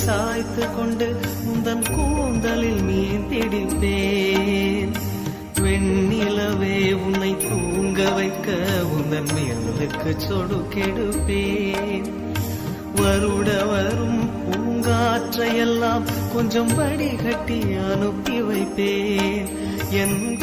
சாய்த்து கொண்டு உந்தன் கூந்தலில் மீன் திடிப்பேன். வெண்ணிலவே உன்னை தூங்க வைக்க உந்தன் மேலுக்கு சொடுக்கெடுப்பேன். வருட வரும் பூங்காற்றையெல்லாம் கொஞ்சம் வடிகட்டி அனுப்பி வைப்பேன். என்